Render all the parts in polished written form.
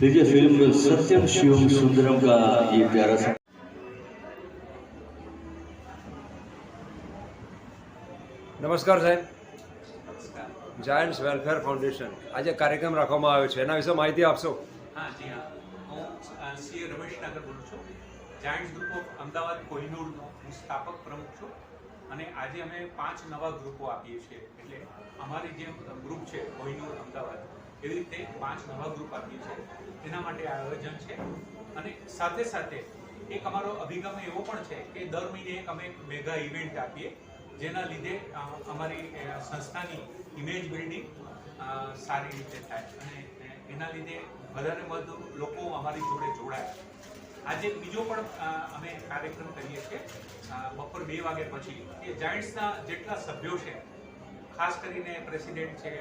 देखिए फिल्म सत्यम शिवम सुंदरम का ये प्यारा सा નમસ્કાર સાહેબ. જાયન્ટ્સ વેલફેર ફાઉન્ડેશન આજે કાર્યક્રમ રાખવામાં આવ્યો છે, એના વિશે માહિતી આપશો? हाँ जी हाँ હું સીએ રમેશ નાગર બોલું છું. જાયન્ટ્સ ગ્રુપ ઓફ અમદાવાદ કોહિનૂરનો હું સ્થાપક પ્રમુખ છું અને આજે અમે 5 નવા ગ્રુપો આપીએ છીએ. એટલે અમારી જે ગ્રુપ છે કોહિનૂર અમદાવાદ, એવી રીતે 5 નવા ગ્રુપ આપીએ છીએ. એના માટે આ આયોજન છે. અને સાથે સાથે એક અમારો અભિગમ એવો પણ છે કે દર મહિને એક અમે મેગા ઇવેન્ટ આપીએ, જેના લીધે અમારી સંસ્થાની ઇમેજ બિલ્ડિંગ સારી રીતે થાય અને એના લીધે વધારે વધુ લોકો અમારી જોડે જોડાય. આજે બીજો પણ અમે કાર્યક્રમ કરીએ છીએ બપોર 2 વાગ્યા પછી, કે જાયન્ટ્સના જેટલા સભ્યો છે, ખાસ કરીને પ્રેસિડેન્ટ છે,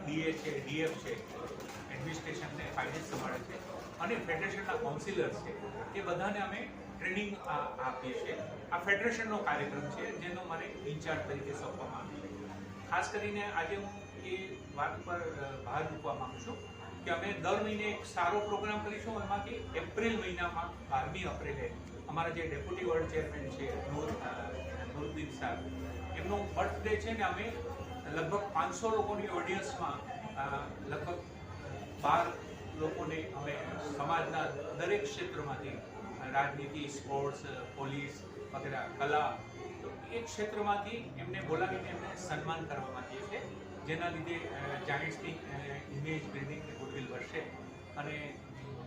ડીએ છે, ડીએફ છે, એડમિનિસ્ટ્રેશનને ફાઇનાન્સ સંભાળે છે, અને ફેડરેશનના કાઉન્સિલર્સ છે, એ બધાને અમે ટ્રેનિંગ આપીએ છીએ. આ ફેડરેશનનો કાર્યક્રમ છે જેનો મને ઇન્ચાર્જ તરીકે સોંપવામાં આવ્યો છે. ખાસ કરીને આજે હું એ વાત પર ભાર મૂકવા માંગુ છું કે અમે દર મહિને એક સારો પ્રોગ્રામ કરીશું. એમાંથી એપ્રિલ મહિનામાં 12મી એપ્રિલે અમારા જે ડેપ્યુટી વર્લ્ડ ચેરમેન છે નુરુદ્દીન સાહેબ, એમનો બર્થડે છે ને અમે લગભગ 500 લોકોની ઓડિયન્સમાં લગભગ 12 લોકોને અમે સમાજના દરેક ક્ષેત્રમાંથી, રાજનીતિ, સ્પોર્ટ્સ, પોલીસ વગેરે, કલા, તો એ ક્ષેત્રમાંથી એમને બોલાવીને એમને સન્માન કરવા માંગીએ છીએ, જેના લીધે જાયન્ટ્સની ઇમેજ બિલ્ડિંગ ગુડવિલ વધશે. અને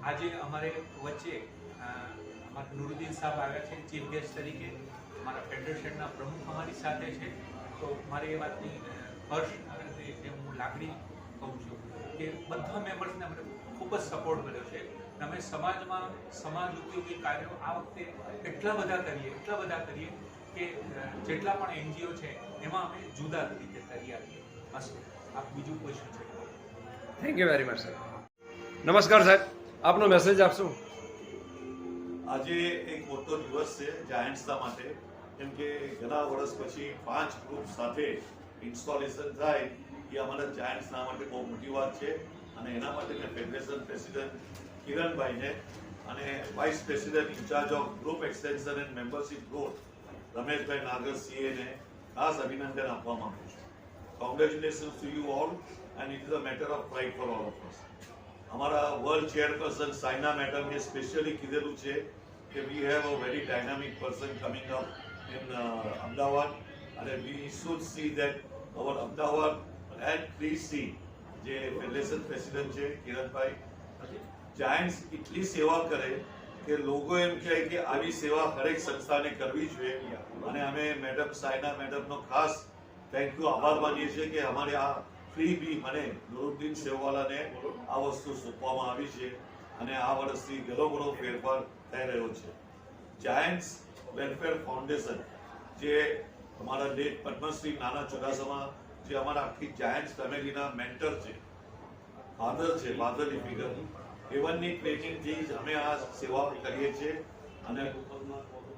આજે અમારે વચ્ચે અમારા નુરુદ્દીન સાહેબ આવ્યા છે ચીફ ગેસ્ટ તરીકે. અમારા ફેડરેશનના પ્રમુખ અમારી સાથે છે. તો મારે એ વાતની હર્ષ અને હું લાગણી કહું છું કે બધા મેમ્બર્સને અમને ખૂબ જ સપોર્ટ મળ્યો છે. અમે સમાજમાં સમાજ ઉપયોગી કાર્યો આ વખતે એટલા બધા કરીએ કે જેટલા પણ એનજીઓ છે એમાં અમે જુદા રીતે કરી આપીએ. બસ આપ બીજું ક્વેશ્ચન છે? થેન્ક યુ વેરી મચ સાહેબ. નમસ્કાર સાહેબ, આપનો મેસેજ આપશો? આજે એક મોટો દિવસ છે જાયન્ટ્સના માટે, કેમ કે ઘણા વર્ષ પછી 5 ગ્રુપ સાથે ઇન્સ્ટોલેશન થાય એ અમારા જાયન્ટ્સના માટે બહુ મોટી વાત છે. અને એના માટે મેં ફેડરેશન પ્રેસિડેન્ટ કિરણભાઈને અને vice president in charge of group extension and membership growth Rameshbhai Nagar સીએને ખાસ અભિનંદન આપવા માંગુ છું. Congratulations to you all and it is a matter of pride for all of us. અમારા વર્લ્ડ ચેરપર્સન સાયના મેડમને સ્પેશિયલી કીધેલું છે કે we have a very dynamic person coming up in Ahmedabad, અને we should see that our Ahmedabad and please see જે federation president છે Kiranbhai, Giants એટલી સેવા કરે કે લોકો એમ કહે કે આવી સેવા હરેક સંસ્થાને કરવી જોઈએ. અને અમે મેડમ સાયના મેડમનો ખાસ થેન્ક યુ આભાર માનીએ છીએ કે અમારે આ ફ્રી બી મને નુરુદ્દીન સેવવાલાને આ વસ્તુ સોંપવામાં આવી છે અને આ વર્ષથી ઘણો બધો ફેરફાર થઈ રહ્યો છે. જાયન્ટ્સ વેલફેર ફાઉન્ડેશન જે અમારા લેટ પદ્મશ્રી નાના ચુડાસમા, જે અમારા આખી જાયન્ટ્સ ફેમિલીના મેન્ટર છે, ફાધર છે, ફાધરની ફિગર, એવનની ટ્રેનિંગથી જ અમે આ સેવા કરીએ છીએ. અને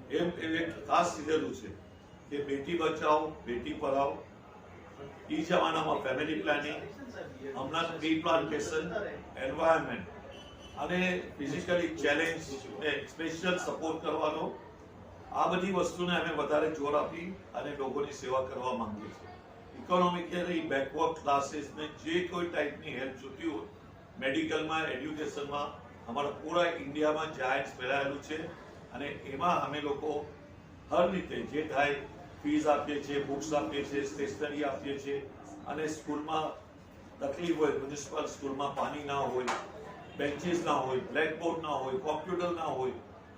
એમ ખાસ કીધેલું છે કે બેટી બચાવો બેટી પઢાઓ, એ જમાનામાં ફેમિલી પ્લાનિંગ, હમણાં ટ્રી પ્લાન્ટેશન, એન્વાયરમેન્ટ અને ફિઝિકલી ચેલેન્જ સ્પેશિયલ સપોર્ટ કરવાનો, આ બધી વસ્તુને અમે વધારે જોર આપી અને લોકોની સેવા કરવા માંગીએ છીએ. ઇકોનોમિકલી બેકવર્ડ ક્લાસીસને જે કોઈ ટાઈપની હેલ્પ જોતી હોય, મેડિકલમાં, એડ્યુકેશનમાં, અમારા પૂરા ઇન્ડિયામાં જાયન્ટ્સ ફેલાયેલું છે. અને એમાં અમે લોકો હર રીતે જે થાય ફીસ આપીએ છીએ, બુક્સ આપીએ છીએ, સ્ટેશનરી આપીએ છીએ. અને સ્કૂલમાં તકલીફ હોય, મ્યુનિસિપલ સ્કૂલમાં પાણી ના હોય, બેન્ચીસ ના હોય, બ્લેકબોર્ડ ના હોય, કોમ્પ્યુટર ના હોય,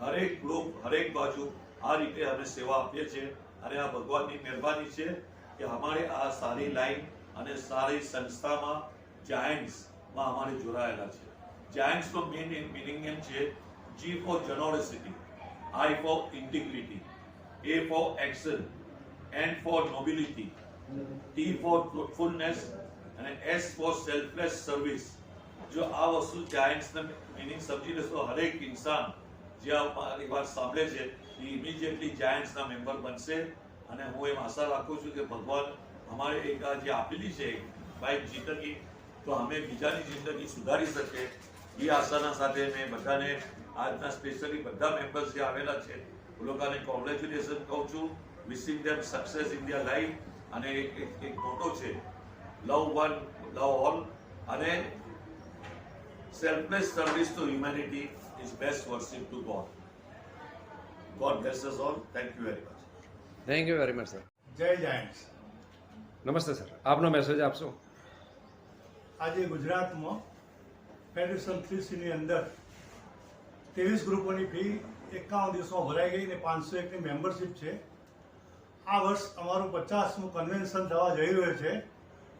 હરેક ગ્રુપ હરેક બાજુ આ રીતે અમે સેવા આપીએ છીએ. અને આ ભગવાનની મહેરબાની છે કે અમારે આ સારી લાઈન અને સારી સંસ્થામાં જાયન્ટ્સમાં અમારે જોડાયેલા છે. જાયન્ટ્સનો મેઇન મિનિંગ એમ છે: G for generosity, I for integrity, A for action, N for nobility, T for truthfulness અને S for selfless service. જો આ વસ્તુ જાયન્ટ્સના મિનિંગ સમજી લેશો, હરેક ઇન્સાન જે અમારી વાત સાંભળે છે એ ઇમિડિયેટલી જાયન્ટ્સના મેમ્બર બનશે. અને હું એમ આશા રાખું છું કે ભગવાન અમારે એક જે આપેલી છે બાઇક જિંદગી, તો અમે બીજાની જિંદગી સુધારી શકીએ એ આશાના સાથે મેં બધાને આજના સ્પેશિયલી બધા મેમ્બર્સ જે આવેલા છે એ લોકોને કોંગ્રેચ્યુલેશન કહું છું, wishing them success in their life. અને એક મોટો છે, લવ વન લવ ઓલ, અને selfless service to humanity is best worship to God. God bless us all. Thank you very much. Thank you very much sir. જય Giants. નમસ્તે sir, આપનો message આપશો. આજે ગુજરાતમાં ફેડરેશન 3Cની અંદર 23 ગ્રુપોની ફી 51 દિવસમાં ભરાઈ ગઈ અને 501ની મેમ્બરશિપ છે. આ વર્ષ અમારું 50મું કન્વેન્શન થવા જઈ રહ્યું છે.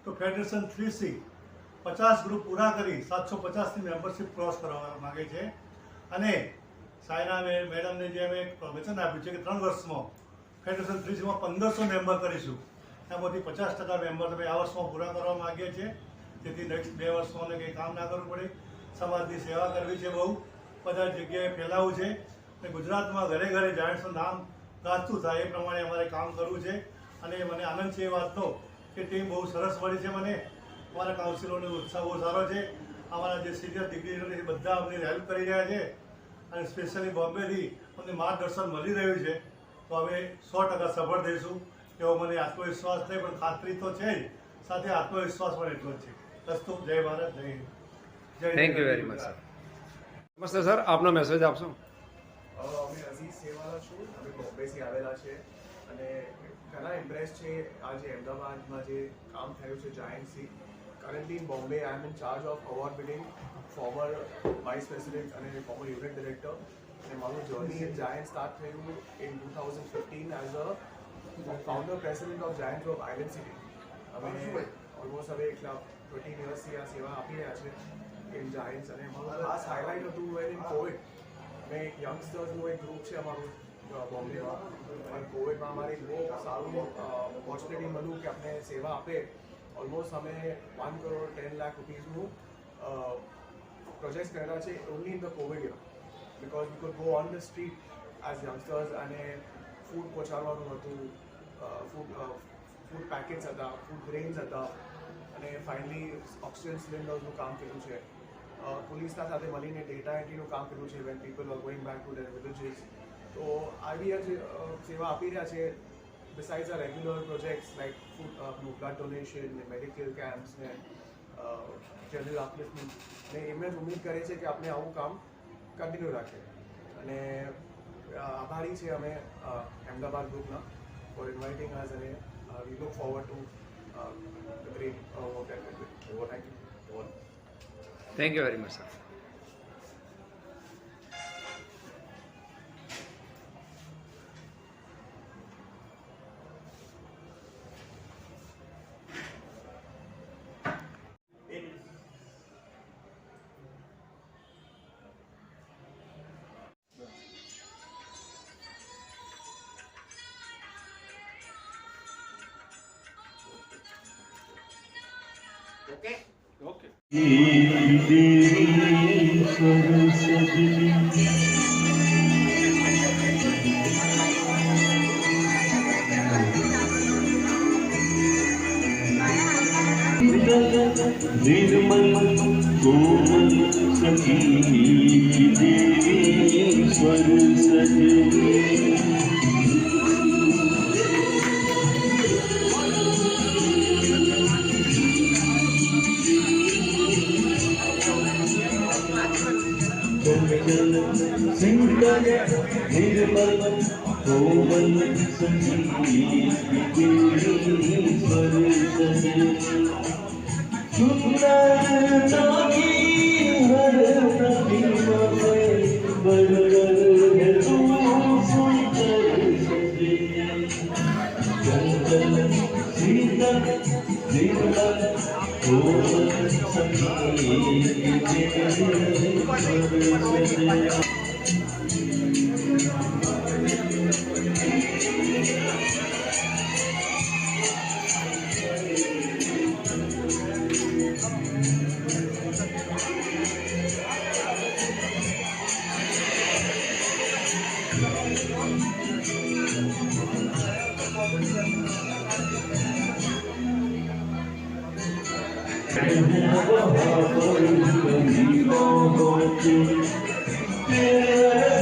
તો ફેડરેશન 3C 50 ગ્રુપ પૂરા કરી 750ની મેમ્બરશિપ ક્રોસ કરવા માગે છે. અને સાયના મેડમને જે અમે વચન આપ્યું છે કે 3 વર્ષમાં ફેડરેશન 3Cમાં 1500 મેમ્બર કરીશું. એમાંથી 50% મેમ્બર અમે આ વર્ષમાં પૂરા કરવા માગીએ છીએ, જેથી નેક્સ્ટ 2 વર્ષમાં કંઈ કામ ના કરવું પડે. સમાજની સેવા કરવી છે, બહુ બધા જગ્યાએ ફેલાવવું છે અને ગુજરાતમાં ઘરે ઘરે જાયન્ટ્સનું નામ ગાજતું થાય એ પ્રમાણે અમારે કામ કરવું છે. અને મને આનંદ છે એ વાતનો કે ટીમ બહુ સરસ મળી છે. મને અમારા કાઉન્સિલરનો ઉત્સાહ બહુ સારો છે. અમારા જે સિનિયર ડિગ્રીઓ છે બધા અમને હેલ્પ કરી રહ્યા છે અને સ્પેશિયલી બોમ્બેથી અમને માર્ગદર્શન મળી રહ્યું છે. તો હવે 100% સફળ થઈશું એવો મને આત્મવિશ્વાસ નહીં, પણ ખાતરી તો છે જ, સાથે આત્મવિશ્વાસ પણ એટલો જ છે. દસ્તુ જય ભારત, જય હિન્દ, જય. Thank you very much sir. નમસ્તે સર, આપનો મેસેજ આપશો. અમે અઝીઝ સેવાલા છું, અમે બોમ્બેથી આવેલા છે અને ઘણા ઇમ્પ્રેસ છે આજે અમદાવાદમાં જે કામ થયું છે જાયન્ટથી. Currently in Bombay I am in charge of award winning former vice president અને ફોર્મર યુનિટ ડિરેક્ટર. અને મારું જર્ની ઇન જાયન્ટ સ્ટાર્ટ થયું in 2015 as a founder president of giant of island city. અમે ઓલમોસ્ટ હવે એટલા 20 વર્ષથી આ સેવા આપી રહ્યા છે ઇન જાયન્ટ્સ. અને અમારું ખાસ હાઇલાઇટ હતું વેન ઇન કોવિડ મેં યંગસ્ટર્સનું એક ગ્રુપ છે અમારું બોમ્બેમાં, અને કોવિડમાં અમારે બહુ સારું ઓપોર્ચ્યુનિટી મળ્યું કે આપણે સેવા આપે. ઓલમોસ્ટ અમે 1 કરોડ 10 લાખ રૂપીઝનું પ્રોજેક્ટ કરેલા છે only in the Covid year, because we food go on the street as youngsters અને ફૂડ પહોંચાડવાનું હતું, ફૂડ પેકેટ્સ હતા, ફૂડ ગ્રેન્સ હતા, અને ફાઇનલી ઓક્સિજન સિલિન્ડર્સનું કામ કર્યું છે. પોલીસના સાથે મળીને ડેટા એન્ટ્રીનું કામ કર્યું છે when people are going back to their villages. તો આવી જ સેવા આપી રહ્યા છે. Besides our regular projects like food blood donation ને મેડિકલ કેમ્પ્સ ને જનરલ અપલિફ્ટમેન્ટ. અને એમને જ ઉમ્મીદ કરે છે કે આપણે આવું કામ કન્ટિન્યુ રાખીએ. અને આભારી છે અમે અમદાવાદ ગ્રુપના ફોર ઇન્વાઇટિંગ અસ, અને we look forward to the great work that we do. Thank you. Thank you very much sir. निर्मल कोमल सखी देवी स्वर सजनी सिंगल निर्मल कोमल सखी देवी स्वर सजनी सुंदरता की हर प्रतिमा में बरकर है तू सुंदर सजनी चंचल शीतल निर्मल कोमल सखी देवी स्वर सजनी Yeah.